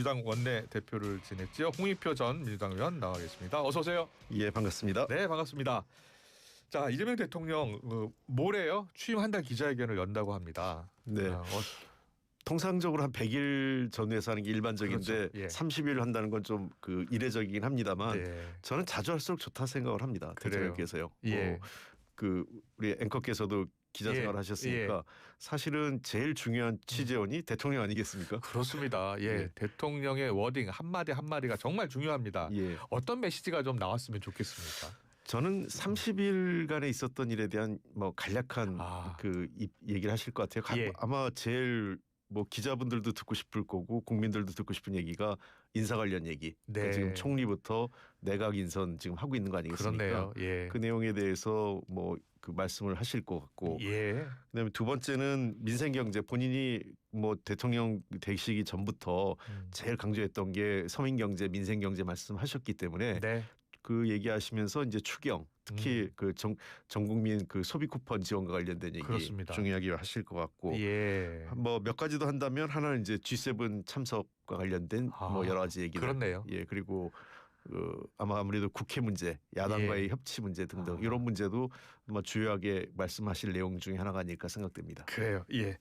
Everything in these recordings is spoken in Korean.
민주당 원내 대표를 지냈죠. 홍익표 전 민주당 의원 나와 계십니다. 어서 오세요. 예, 반갑습니다. 네, 반갑습니다. 자, 이재명 대통령 모레요 취임 한 달 기자회견을 연다고 합니다. 네. 통상적으로 한 100일 전후에서 하는 게 일반적인데 그렇죠. 예. 30일 한다는 건 좀 이례적이긴 합니다만 네. 저는 자주 할수록 좋다 생각을 합니다. 대통령께서요. 예. 우리 앵커께서도 기자 예. 생활을 하셨으니까 예. 사실은 제일 중요한 취재원이 대통령 아니겠습니까? 그렇습니다. 예. 예. 대통령의 워딩 한마디 한마디가 정말 중요합니다. 예. 어떤 메시지가 좀 나왔으면 좋겠습니까? 저는 30일간에 있었던 일에 대한 간략한 얘기를 하실 것 같아요. 예. 아마 제일 기자분들도 듣고 싶을 거고 국민들도 듣고 싶은 얘기가 인사 관련 얘기. 네. 그러니까 지금 총리부터 내각 인선 지금 하고 있는 거 아니겠습니까? 그렇네요. 예. 그 내용에 대해서 그 말씀을 하실 것 같고. 예. 그다음에 두 번째는 민생 경제. 본인이 대통령 되시기 전부터 제일 강조했던 게 서민 경제, 민생 경제 말씀하셨기 때문에 네. 그 얘기하시면서 이제 추경 특히 전 국민 소비 쿠폰 지원과 관련된 얘기 그렇습니다. 중요하게 하실 것 같고 예. 몇 가지 더 한다면 하나는 이제 G7 참석과 관련된 여러 가지 얘기들. 그렇네요. 예, 그리고 아무래도 국회 문제, 야당과의 예. 협치 문제 등등 이런 문제도 주요하게 말씀하실 내용 중에 하나가 아닐까 생각됩니다. 그래요. 예.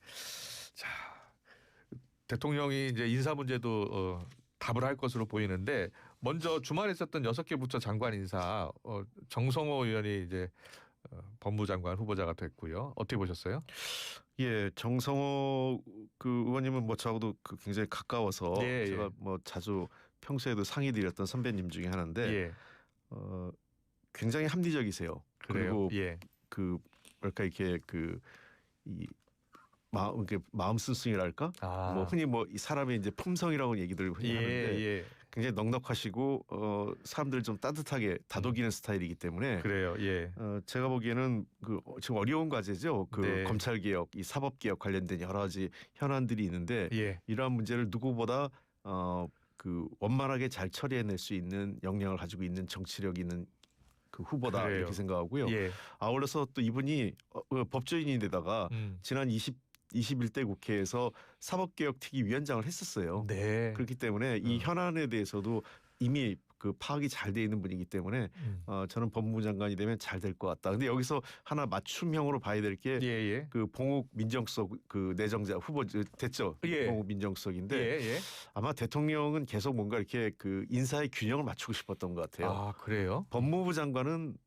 자, 대통령이 이제 인사 문제도 답을 할 것으로 보이는데 먼저 주말에 있었던 6개 부처 장관 인사 정성호 의원이 이제 법무장관 후보자가 됐고요. 어떻게 보셨어요? 예, 정성호 의원님은 저하고도 굉장히 가까워서 제가 자주 평소에도 상의 드렸던 선배님 중에 하나인데 굉장히 합리적이세요. 그래요? 그리고 예. 뭐랄까 이렇게 마음 쓴순이랄까? 흔히 이 사람의 이제 품성이라고 얘기들 흔히 하는데 굉장히 넉넉하시고 사람들 좀 따뜻하게 다독이는 스타일이기 때문에 그래요. 예. 제가 보기에는 지금 어려운 과제죠. 검찰 개혁, 이 사법 개혁 관련된 여러 가지 현안들이 있는데 이러한 문제를 누구보다 원만하게 잘 처리해낼 수 있는 역량을 가지고 있는 정치력 있는 후보다 이렇게 생각하고요. 아울러서 또 이분이 법조인인데다가 지난 21대 국회에서 사법개혁특위 위원장을 했었어요. 네. 그렇기 때문에 이 현안에 대해서도 이미 파악이 잘 돼 있는 분이기 때문에 저는 법무부 장관이 되면 잘 될 것 같다. 근데 여기서 하나 맞춤형으로 봐야 될 게 봉욱 민정수석 내정자 후보 됐죠. 봉욱 민정수석인데 아마 대통령은 계속 뭔가 이렇게 인사의 균형을 맞추고 싶었던 것 같아요. 아, 그래요? 법무부 장관은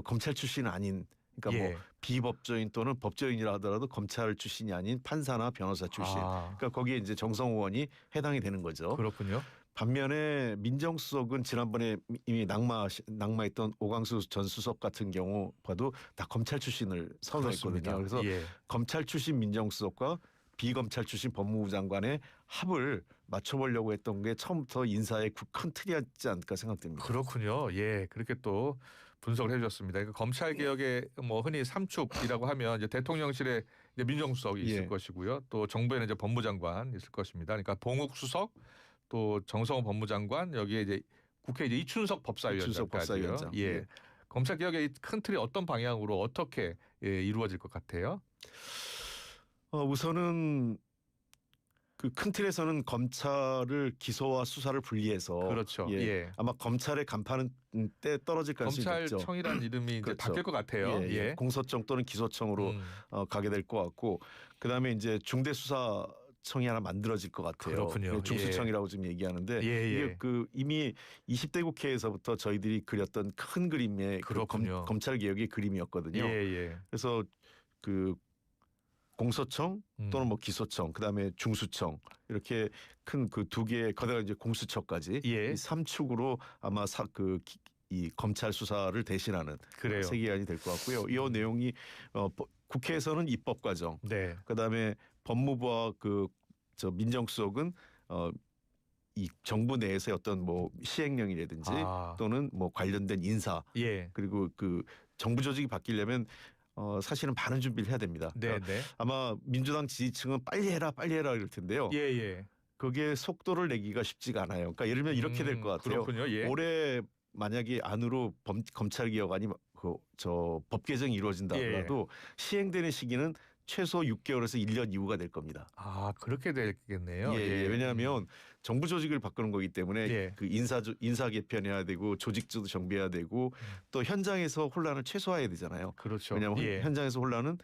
검찰 출신은 아닌 그러니까 비법조인 또는 법조인이라 하더라도 검찰 출신이 아닌 판사나 변호사 출신. 그러니까 거기에 이제 정성호 의원이 해당이 되는 거죠. 그렇군요. 반면에 민정수석은 지난번에 이미 낙마했던 오광수 전 수석 같은 경우 봐도 다 검찰 출신을 선호했거든요. 그래서 검찰 출신 민정수석과 비검찰 출신 법무부 장관의 합을 맞춰보려고 했던 게 처음부터 인사의 큰 틀이었지 않을까 생각됩니다. 그렇군요. 예, 그렇게 또 분석을 해주셨습니다. 그러니까 검찰 개혁의 흔히 3축이라고 하면 이제 대통령실에 이제 민정수석이 있을 것이고요. 또 정부에는 이제 법무장관 있을 것입니다. 그러니까 봉욱 수석, 또 정성호 법무장관, 여기에 이제 국회 이제 이춘석 법사위원장까지요. 예. 검찰 개혁의 큰 틀이 어떤 방향으로 어떻게 이루어질 것 같아요? 우선은 큰 틀에서는 검찰을 기소와 수사를 분리해서 그렇죠. 아마 검찰의 간판은 때 떨어질 가능성이 있죠. 검찰청이라는 이름이 이제 바뀔 것 같아요. 공소청 또는 기소청으로 가게 될 것 같고 그다음에 이제 중대수사청이 하나 만들어질 것 같아요. 그렇군요. 중수청이라고 지금 얘기하는데 이게 이미 20대 국회에서부터 저희들이 그렸던 큰 그림의 검찰 개혁의 그림이었거든요. 그래서 공소청 또는 기소청, 그다음에 중수청 이렇게 큰 두 개의 거다가 이제 공수처까지 이 3축으로 아마 이 검찰 수사를 대신하는 세계관이 될 것 같고요. 이 내용이 국회에서는 입법 과정, 그다음에 법무부와 민정수석은 이 정부 내에서의 어떤 시행령이라든지 또는 관련된 인사 그리고 정부 조직이 바뀌려면 사실은 많은 준비를 해야 됩니다. 그러니까 아마 민주당 지지층은 빨리 해라 이럴 텐데요. 그게 속도를 내기가 쉽지가 않아요. 그러니까 예를 들면 이렇게 될 것 같아요. 올해 만약에 안으로 검찰 개혁안이 법 개정이 이루어진다 하더라도 시행되는 시기는 최소 6개월에서 1년 이후가 될 겁니다. 아, 그렇게 되겠네요. 예. 왜냐하면 정부 조직을 바꾸는 거기 때문에 예. 그 인사 개편해야 되고 조직도 정비해야 되고 또 현장에서 혼란을 최소화해야 되잖아요. 그렇죠. 왜냐하면 예. 현장에서 혼란은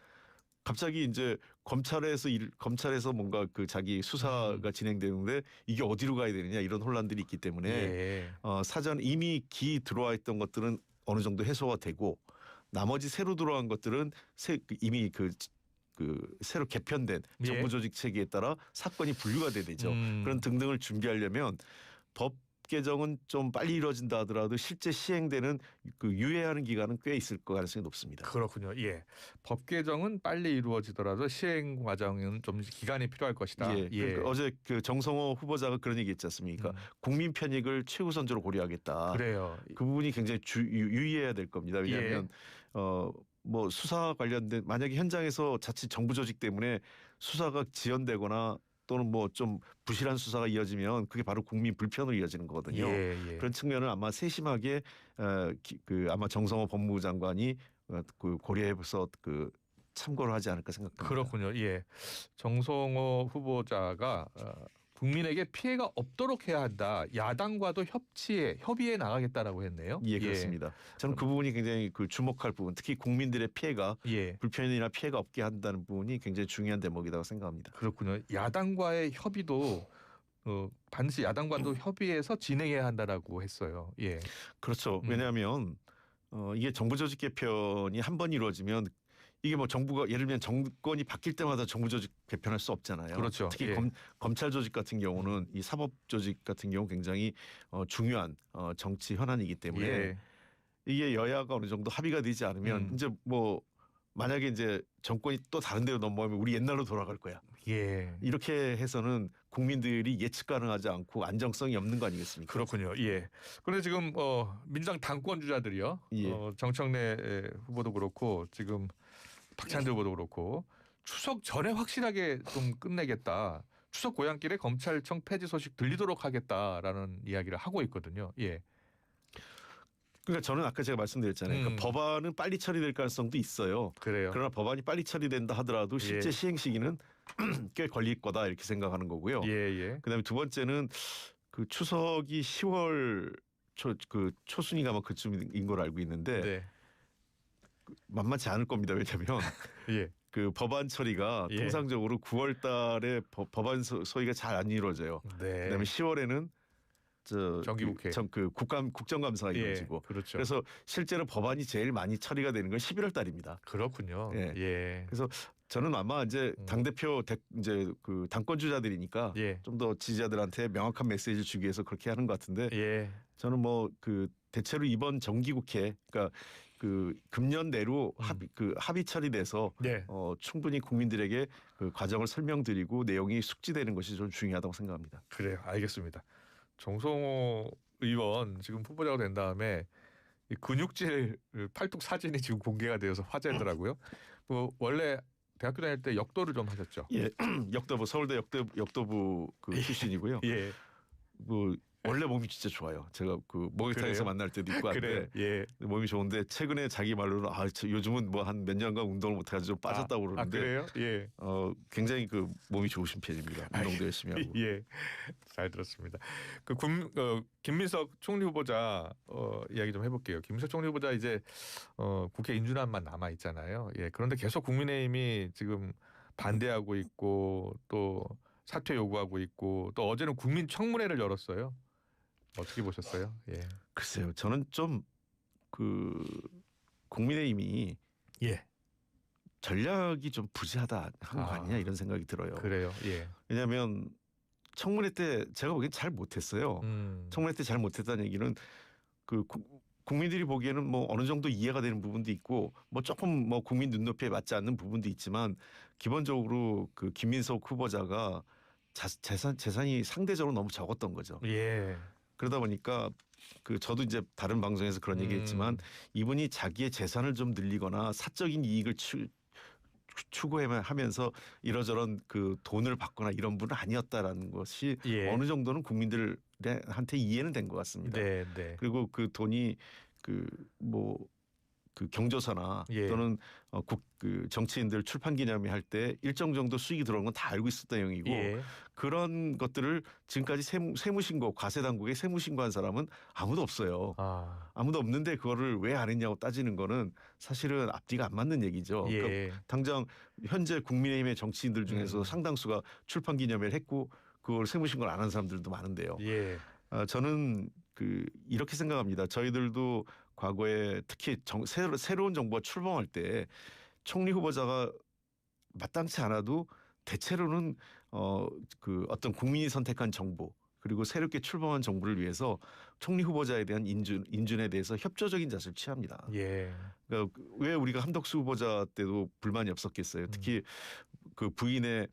갑자기 이제 검찰에서 뭔가 그 자기 수사가 진행되는데 이게 어디로 가야 되느냐 이런 혼란들이 있기 때문에 예. 사전 이미 들어와 있던 것들은 어느 정도 해소가 되고 나머지 새로 들어간 것들은 이미 그 새로 개편된 정부 조직 체계에 따라 사건이 분류가 돼야 되죠. 그런 등등을 준비하려면 법 개정은 좀 빨리 이루어진다 하더라도 실제 시행되는 그 유예하는 기간은 꽤 있을 가능성이 높습니다. 그렇군요. 예. 법 개정은 빨리 이루어지더라도 시행 과정은 좀 기간이 필요할 것이다. 예. 그러니까 어제 그 정성호 후보자가 그런 얘기했지 않습니까? 국민 편익을 최우선적으로 고려하겠다. 그래요. 그 부분이 굉장히 유의해야 될 겁니다. 왜냐하면 뭐 수사 관련된 만약에 현장에서 자칫 정부 조직 때문에 수사가 지연되거나 또는 뭐 좀 부실한 수사가 이어지면 그게 바로 국민 불편으로 이어지는 거거든요. 그런 측면을 아마 세심하게 아마 정성호 법무부 장관이 그 고려해서 그 참고를 하지 않을까 생각합니다. 그렇군요. 예, 정성호 후보자가 국민에게 피해가 없도록 해야 한다. 야당과도 협의에 나가겠다라고 했네요. 예, 그렇습니다. 저는 그 부분이 굉장히 그 주목할 부분, 특히 국민들의 피해가 불편이나 피해가 없게 한다는 부분이 굉장히 중요한 대목이라고 생각합니다. 그렇군요. 야당과의 협의도 반드시 야당과도 협의해서 진행해야 한다라고 했어요. 예, 그렇죠. 왜냐하면 이게 정부 조직 개편이 한 번 이루어지면 이게 뭐 정부가 예를 들면 정권이 바뀔 때마다 정부 조직 개편할 수 없잖아요. 그렇죠. 특히 검찰 조직 같은 경우는 이 사법 조직 같은 경우 굉장히 중요한 정치 현안이기 때문에 이게 여야가 어느 정도 합의가 되지 않으면 이제 뭐 만약에 이제 정권이 또 다른 데로 넘어가면 우리 옛날로 돌아갈 거야. 예. 이렇게 해서는 국민들이 예측 가능하지 않고 안정성이 없는 거 아니겠습니까? 그렇군요. 예. 그런데 지금 민주당 당권 주자들이요. 정청래 후보도 그렇고 지금 박찬대 후보도 그렇고 추석 전에 확실하게 좀 끝내겠다. 추석 고향길에 검찰청 폐지 소식 들리도록 하겠다라는 이야기를 하고 있거든요. 예. 그러니까 저는 아까 제가 말씀드렸잖아요. 그러니까 법안은 빨리 처리될 가능성도 있어요. 그래요. 그러나 법안이 빨리 처리된다 하더라도 실제 시행 시기는 꽤 걸릴 거다 이렇게 생각하는 거고요. 그다음에 두 번째는 그 추석이 10월 초순이가 막 그쯤인 걸 알고 있는데 만만치 않을 겁니다. 왜냐하면 그 법안 처리가 통상적으로 9월 달에 법안 소위가 잘 안 이루어져요. 그다음에 10월에는 정기국회 국정감사가 이루어지고 그래서 실제로 법안이 제일 많이 처리가 되는 건 11월 달입니다. 그렇군요. 그래서 저는 아마 이제 당 대표 이제 그 당권 주자들이니까 좀 더 지지자들한테 명확한 메시지를 주기 위해서 그렇게 하는 것 같은데 저는 뭐 그 대체로 이번 정기국회 그러니까 그 금년 내로 합의 처리돼서 충분히 국민들에게 그 과정을 설명드리고 내용이 숙지되는 것이 좀 중요하다고 생각합니다. 그래요, 알겠습니다. 정성호 의원 지금 후보자가 된 다음에 이 근육질 팔뚝 사진이 지금 공개가 되어서 화제더라고요. 뭐 원래 대학교 다닐 때 역도를 좀 하셨죠? 예, 역도부 서울대 역도부 그 출신이고요. 뭐 원래 몸이 진짜 좋아요. 제가 그 목욕탕에서 만날 때도 있고 한데 몸이 좋은데 최근에 자기 말로는 요즘은 뭐 한 몇 년간 운동을 못해가지고 좀 빠졌다고 그러는데 그래요? 굉장히 그 몸이 좋으신 편입니다. 운동도 열심히 하고. 잘 들었습니다. 김민석 총리 후보자 이야기 좀 해볼게요. 김민석 총리 후보자 이제 국회 인준안만 남아 있잖아요. 그런데 계속 국민의힘이 지금 반대하고 있고 또 사퇴 요구하고 있고 또 어제는 국민청문회를 열었어요. 어떻게 보셨어요? 글쎄요. 저는 좀 그 국민의힘이 전략이 좀 부재하다 한 거 아니냐 이런 생각이 들어요. 그래요. 왜냐하면 청문회 때 제가 보기엔 잘 못했어요. 청문회 때 잘 못했다는 얘기는 그 국민들이 보기에는 뭐 어느 정도 이해가 되는 부분도 있고 뭐 조금 뭐 국민 눈높이에 맞지 않는 부분도 있지만 기본적으로 그 김민석 후보자가 재산이 상대적으로 너무 적었던 거죠. 그러다 보니까 그 저도 이제 다른 방송에서 그런 얘기했지만 이분이 자기의 재산을 좀 늘리거나 사적인 이익을 추구하면서 이러저런 그 돈을 받거나 이런 분은 아니었다라는 것이 어느 정도는 국민들한테 이해는 된 것 같습니다. 그리고 그 돈이 그 그 경조사나 예. 또는 그 정치인들 출판 기념회 할 때 일정 정도 수익이 들어오는 건 다 알고 있었던 내용이고 예. 그런 것들을 지금까지 세무신고 과세당국에 세무신고한 사람은 아무도 없어요. 아무도 없는데 그거를 왜 안 했냐고 따지는 거는 사실은 앞뒤가 안 맞는 얘기죠. 예. 그러니까 당장 현재 국민의힘의 정치인들 중에서 상당수가 출판 기념회를 했고 그걸 세무신고를 안 한 사람들도 많은데요. 예. 저는 이렇게 생각합니다. 저희들도 과거에 특히 새로운 정부가 출범할 때 총리 후보자가 마땅치 않아도 대체로는 어떤 국민이 선택한 정부 그리고 새롭게 출범한 정부를 위해서 총리 후보자에 대한 인준에 대해서 협조적인 자세를 취합니다. 예. 그러니까 왜 우리가 한덕수 후보자 때도 불만이 없었겠어요. 특히 그 부인의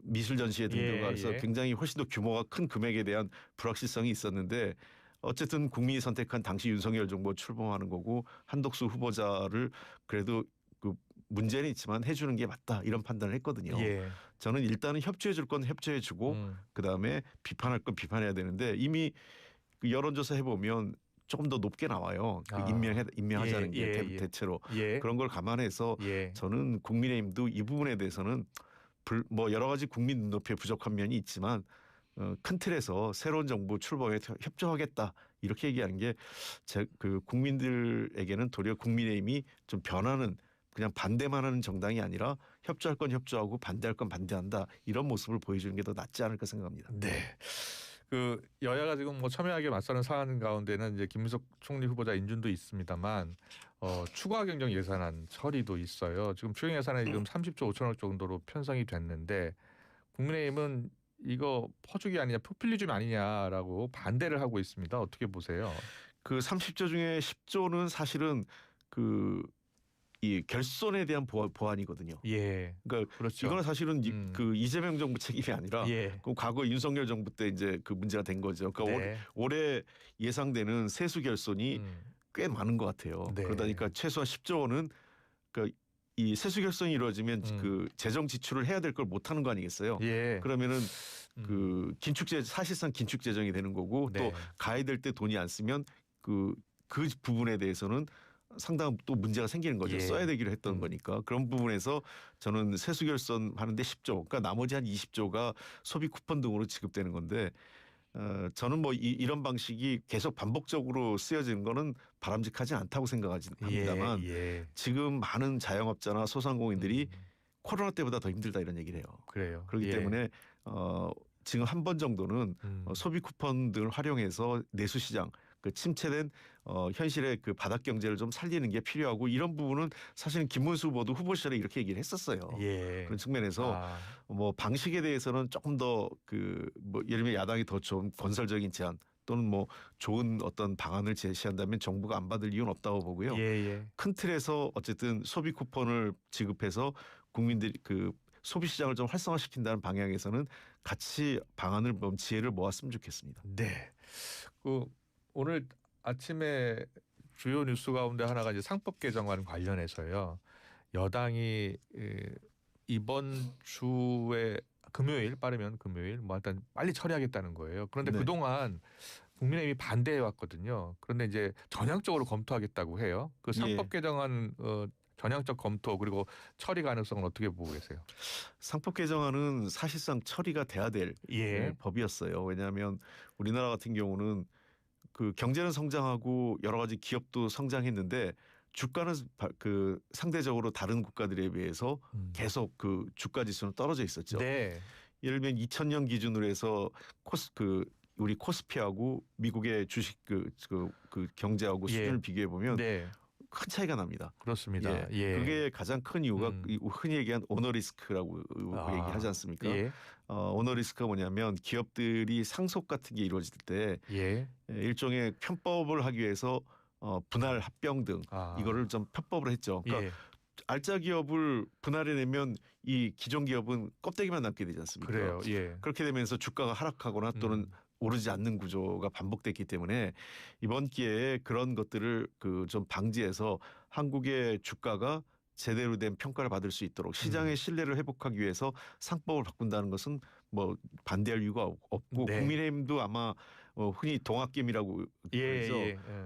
미술 전시회 등등과 해서 굉장히 훨씬 더 규모가 큰 금액에 대한 불확실성이 있었는데 어쨌든 국민이 선택한 당시 윤석열 정부 출범하는 거고 한덕수 후보자를 그래도 그 문제는 있지만 해주는 게 맞다 이런 판단을 했거든요. 예. 저는 일단은 협조해 줄 건 협조해 주고 그다음에 비판할 건 비판해야 되는데 이미 그 여론조사 해보면 조금 더 높게 나와요. 임명하자는 게 대체로 그런 걸 감안해서 저는 국민의힘도 이 부분에 대해서는 뭐 여러 가지 국민 눈높이에 부족한 면이 있지만 큰 틀에서 새로운 정부 출범에 협조하겠다 이렇게 얘기하는 게 그 국민들에게는 도리어 국민의힘이 좀 변하는 그냥 반대만 하는 정당이 아니라 협조할 건 협조하고 반대할 건 반대한다 이런 모습을 보여주는 게 더 낫지 않을까 생각합니다. 네. 그 여야가 지금 뭐 첨예하게 맞서는 사안 가운데는 이제 김문석 총리 후보자 인준도 있습니다만 추가 경정 예산안 처리도 있어요. 지금 추경 예산에 지금 30조 5천억 정도로 편성이 됐는데 국민의힘은 이거 퍼주기 아니냐 포퓰리즘 아니냐라고 반대를 하고 있습니다. 어떻게 보세요? 그 30조 중에 10조는 사실은 이 결손에 대한 보완이거든요. 예. 그러니까 그렇죠. 이거는 사실은 그 이재명 정부 책임이 아니라 그 과거 윤석열 정부 때 이제 그 문제가 된 거죠. 그러니까 올해 예상되는 세수 결손이 꽤 많은 것 같아요. 그러다 보니까 최소한 10조 원은 그러니까 이 세수 결손이 이루어지면 그 재정 지출을 해야 될 걸 못 하는 거 아니겠어요? 그러면은 그 사실상 긴축 재정이 되는 거고 또 가야 될 때 돈이 안 쓰면 그 부분에 대해서는 상당한 또 문제가 생기는 거죠. 써야 되기로 했던 거니까. 그런 부분에서 저는 세수 결손 하는데 10조, 그러니까 나머지 한 20조가 소비 쿠폰 등으로 지급되는 건데 저는 뭐 이런 방식이 계속 반복적으로 쓰여지는 거는 바람직하지 않다고 생각합니다만 지금 많은 자영업자나 소상공인들이 코로나 때보다 더 힘들다 이런 얘기를 해요. 그래요. 그렇기 때문에 지금 한 번 정도는 소비 쿠폰 등을 활용해서 내수시장 그 침체된 현실의 그 바닥 경제를 좀 살리는 게 필요하고 이런 부분은 사실은 김문수 후보도 후보 시절에 이렇게 얘기를 했었어요. 그런 측면에서 뭐 방식에 대해서는 조금 더 뭐 예를 들면 야당이 더 좀 건설적인 제안 또는 뭐 좋은 어떤 방안을 제시한다면 정부가 안 받을 이유는 없다고 보고요. 큰 틀에서 어쨌든 소비 쿠폰을 지급해서 국민들이 그 소비 시장을 좀 활성화시킨다는 방향에서는 같이 방안을 지혜를 모았으면 좋겠습니다. 네. 오늘 아침에 주요 뉴스 가운데 하나가 이제 상법 개정안 관련해서요. 여당이 이번 주에 빠르면 금요일 뭐 일단 빨리 처리하겠다는 거예요. 그런데 그동안 국민의힘이 반대해 왔거든요. 그런데 이제 전향적으로 검토하겠다고 해요. 그 상법 개정안 전향적 검토 그리고 처리 가능성은 어떻게 보고 계세요? 상법 개정안은 사실상 처리가 돼야 될 법이었어요. 왜냐하면 우리나라 같은 경우는 그 경제는 성장하고 여러 가지 기업도 성장했는데 주가는 그 상대적으로 다른 국가들에 비해서 계속 그 주가 지수는 떨어져 있었죠. 예를 들면 2000년 기준으로 해서 우리 코스피하고 미국의 주식 그 경제하고 수준을 비교해 보면 큰 차이가 납니다. 그렇습니다. 그게 가장 큰 이유가 흔히 얘기한 오너 리스크라고 얘기하지 않습니까? 오너 리스크가 뭐냐면 기업들이 상속 같은 게 이루어질 때 일종의 편법을 하기 위해서 분할 합병 등 이거를 좀 편법을 했죠. 그러니까 알짜 기업을 분할해내면 이 기존 기업은 껍데기만 남게 되지 않습니까? 그래요. 그렇게 되면서 주가가 하락하거나 또는 오르지 않는 구조가 반복됐기 때문에 이번 기회에 그런 것들을 좀 방지해서 한국의 주가가 제대로 된 평가를 받을 수 있도록 시장의 신뢰를 회복하기 위해서 상법을 바꾼다는 것은 뭐 반대할 이유가 없고 네. 국민의힘도 아마 흔히 동학개미라고 그래서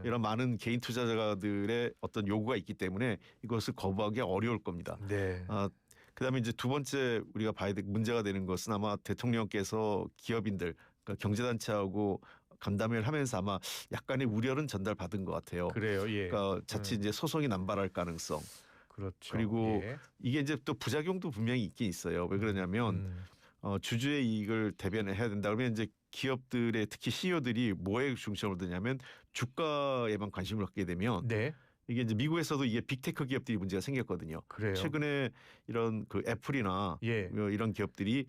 이런 많은 개인 투자자들의 어떤 요구가 있기 때문에 이것을 거부하기 어려울 겁니다. 네. 그다음에 이제 두 번째 우리가 봐야 될 문제가 되는 것은 아마 대통령께서 기업인들, 그러니까 경제단체하고 간담회를 하면서 아마 약간의 우려는 전달받은 것 같아요. 그래요. 예. 그러니까 자칫 이제 소송이 남발할 가능성. 그렇죠. 그리고 이게 이제 또 부작용도 분명히 있긴 있어요. 왜 그러냐면 주주의 이익을 대변해야 된다 그러면 이제 기업들의 특히 CEO들이 뭐에 중점을 두냐면 주가에만 관심을 갖게 되면 네. 이게 이제 미국에서도 이게 빅테크 기업들이 문제가 생겼거든요. 그래요. 최근에 이런 그 애플이나 이런 기업들이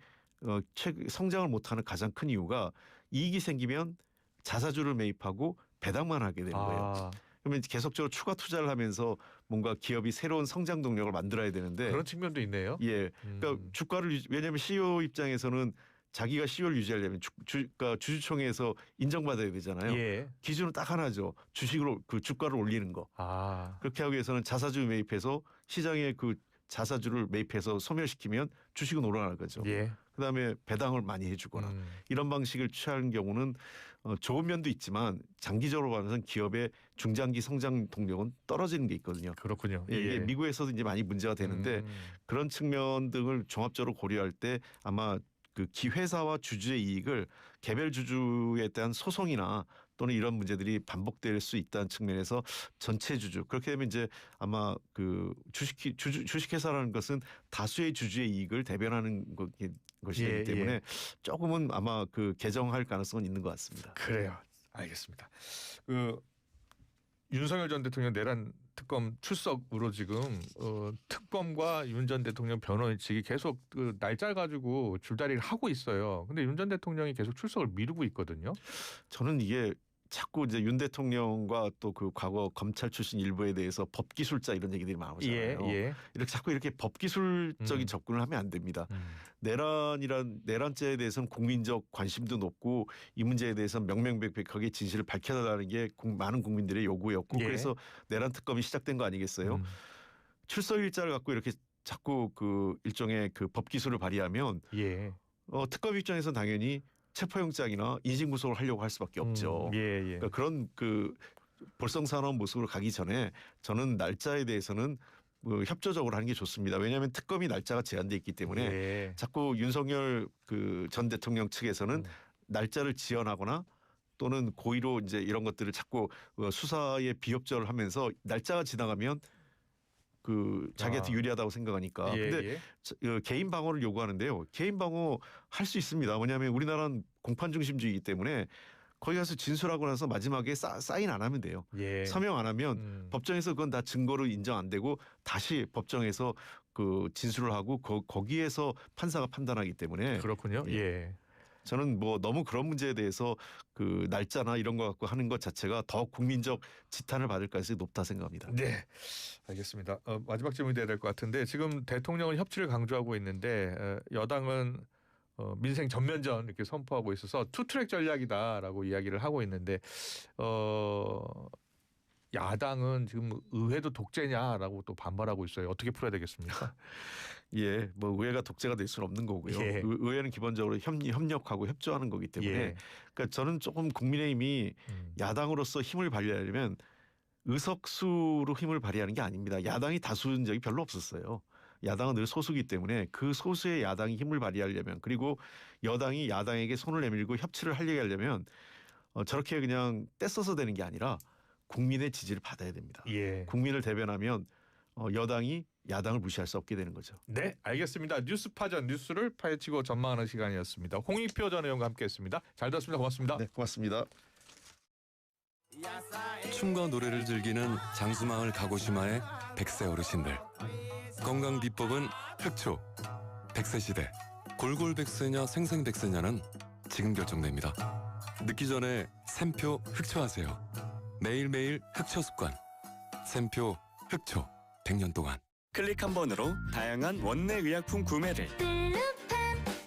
성장을 못하는 가장 큰 이유가 이익이 생기면 자사주를 매입하고 배당만 하게 되는 거예요. 그러면 계속적으로 추가 투자를 하면서 뭔가 기업이 새로운 성장 동력을 만들어야 되는데 그런 측면도 있네요. 예, 그러니까 주가를 왜냐하면 CEO 입장에서는 자기가 CEO를 유지하려면 그러니까 주주총회에서 인정받아야 되잖아요. 예. 기준은 딱 하나죠. 주식으로 그 주가를 올리는 거. 그렇게 하기 위해서는 자사주 매입해서 시장에 그 자사주를 매입해서 소멸시키면 주식은 올라갈 거죠. 예. 그다음에 배당을 많이 해주거나 이런 방식을 취하는 경우는 좋은 면도 있지만 장기적으로 봐서는 기업의 중장기 성장 동력은 떨어지는 게 있거든요. 그렇군요. 예, 이게 미국에서도 이제 많이 문제가 되는데 그런 측면 등을 종합적으로 고려할 때 아마 그 회사와 주주의 이익을 개별 주주에 대한 소송이나 또는 이런 문제들이 반복될 수 있다는 측면에서 전체 주주 그렇게 되면 이제 아마 그 주식회사라는 것은 다수의 주주의 이익을 대변하는 것이기 때문에 조금은 아마 그 개정할 가능성은 있는 것 같습니다. 그래요. 알겠습니다. 그 윤석열 전 대통령 내란 특검 출석으로 지금 특검과 윤 전 대통령 변호인 측이 계속 그 날짜 가지고 줄다리를 하고 있어요. 근데 윤 전 대통령이 계속 출석을 미루고 있거든요. 저는 이게 자꾸 이제 윤 대통령과 또 그 과거 검찰 출신 일부에 대해서 법기술자 이런 얘기들이 나오잖아요. 이렇게 자꾸 이렇게 법기술적인 접근을 하면 안 됩니다. 내란죄에 대해서는 국민적 관심도 높고 이 문제에 대해서는 명명백백하게 진실을 밝혀달라는 게 많은 국민들의 요구였고 그래서 내란 특검이 시작된 거 아니겠어요? 출석 일자를 갖고 이렇게 자꾸 그 일종의 그 법기술을 발휘하면 특검 입장에서는 당연히 체포영장이나 인신구속을 하려고 할 수밖에 없죠. 그러니까 그런 그 볼썽사나운 모습으로 가기 전에 저는 날짜에 대해서는 협조적으로 하는 게 좋습니다. 왜냐하면 특검이 날짜가 제한돼 있기 때문에 자꾸 윤석열 그 전 대통령 측에서는 날짜를 지연하거나 또는 고의로 이제 이런 것들을 자꾸 수사에 비협조를 하면서 날짜가 지나가면 그 자기한테 유리하다고 생각하니까. 근데 개인 방어를 요구하는데요. 개인 방어 할 수 있습니다. 왜냐하면 우리나라는 공판 중심주의이기 때문에 거기 가서 진술하고 나서 마지막에 사인 안 하면 돼요. 서명 안 하면 법정에서 그건 다 증거로 인정 안 되고 다시 법정에서 그 진술을 하고 거기에서 판사가 판단하기 때문에 그렇군요. 저는 뭐 너무 그런 문제에 대해서 그 날짜나 이런 거 갖고 하는 것 자체가 더 국민적 지탄을 받을 가능성이 높다 생각합니다. 네, 알겠습니다. 마지막 질문이 돼야 될 것 같은데 지금 대통령은 협치를 강조하고 있는데 여당은 민생 전면전 이렇게 선포하고 있어서 투트랙 전략이다라고 이야기를 하고 있는데 야당은 지금 의회도 독재냐라고 또 반발하고 있어요. 어떻게 풀어야 되겠습니까? 뭐 의회가 독재가 될 수는 없는 거고요. 의회는 기본적으로 협력하고 협조하는 거기 때문에 그러니까 저는 조금 국민의힘이 야당으로서 힘을 발휘하려면 의석수로 힘을 발휘하는 게 아닙니다. 야당이 다수인 적이 별로 없었어요. 야당은 늘 소수기 때문에 그 소수의 야당이 힘을 발휘하려면 그리고 여당이 야당에게 손을 내밀고 협치를 하려면 저렇게 그냥 떼써서 되는 게 아니라 국민의 지지를 받아야 됩니다. 국민을 대변하면 여당이 야당을 무시할 수 없게 되는 거죠. 네, 알겠습니다. 뉴스파전 뉴스를 파헤치고 전망하는 시간이었습니다. 홍익표 전 의원과 함께했습니다. 잘 들었습니다. 고맙습니다. 네, 고맙습니다. 춤과 노래를 즐기는 장수마을 가고시마의 100세 어르신들. 건강 비법은 흑초. 100세 시대. 골골백세냐 생생백세냐는 지금 결정됩니다. 늦기 전에 샘표 흑초하세요. 매일매일 흑초 습관. 샘표 흑초. 100년 동안. 클릭 한 번으로 다양한 원내 의약품 구매를. 블루팜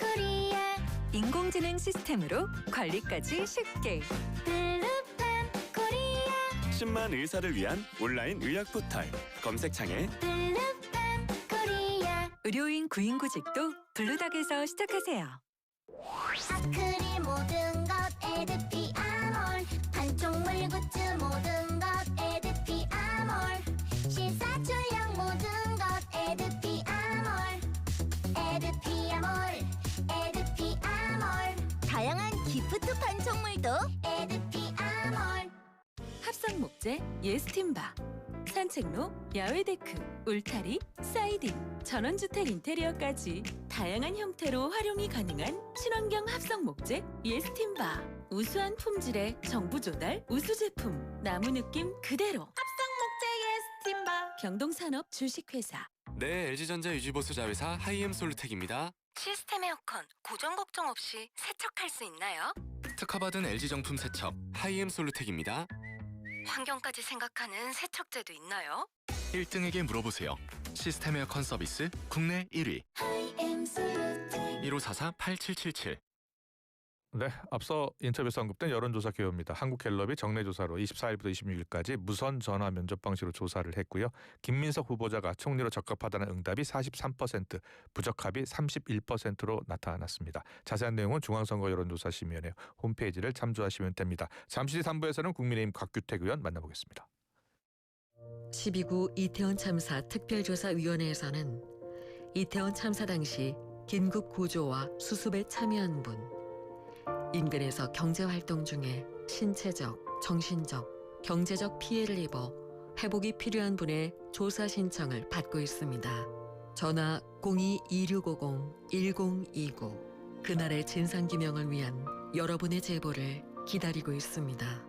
코리아 인공지능 시스템으로 관리까지 쉽게. 블루팜 코리아 10만 의사를 위한 온라인 의학 포털. 검색창에 블루팜 코리아 의료인 구인구직도 블루닥에서 시작하세요. 아크릴 모든 것 에드피아몰, 판촉물 굿즈 모든 것 에드피아몰, 실사출력 모든 것 에드피아몰, 에드피아몰. 다양한 기프트 판촉물도 에드피아몰. 합성 목재 예스팀바, 산책로, 야외 데크, 울타리, 사이딩, 전원주택 인테리어까지 다양한 형태로 활용이 가능한 친환경 합성 목재 예스팀바. 우수한 품질의 정부 조달 우수 제품, 나무 느낌 그대로. 합성 목재 예스팀바. 경동산업 주식회사. 네, LG전자 유지보수 자회사 하이엠 솔루텍입니다. 시스템 에어컨 고장 걱정 없이 세척할 수 있나요? 특허받은 LG 정품 세척 하이엠 솔루텍입니다. 환경까지 생각하는 세척제도 있나요? 1등에게 물어보세요. 시스템 에어컨 서비스 국내 1위. 1544-8777. 네, 앞서 인터뷰에서 언급된 여론조사 개요입니다. 한국갤럽이 정례조사로 24일부터 26일까지 무선 전화 면접 방식으로 조사를 했고요. 김민석 후보자가 총리로 적합하다는 응답이 43%, 부적합이 31%로 나타났습니다. 자세한 내용은 중앙선거 여론조사심의위원회 홈페이지를 참조하시면 됩니다. 잠시 뒤 3부에서는 국민의힘 곽규택 의원 만나보겠습니다. 12구 이태원 참사 특별조사위원회에서는 이태원 참사 당시 긴급 구조와 수습에 참여한 분, 인근에서 경제활동 중에 신체적, 정신적, 경제적 피해를 입어 회복이 필요한 분의 조사 신청을 받고 있습니다. 전화 02-2650-1029. 그날의 진상규명을 위한 여러분의 제보를 기다리고 있습니다.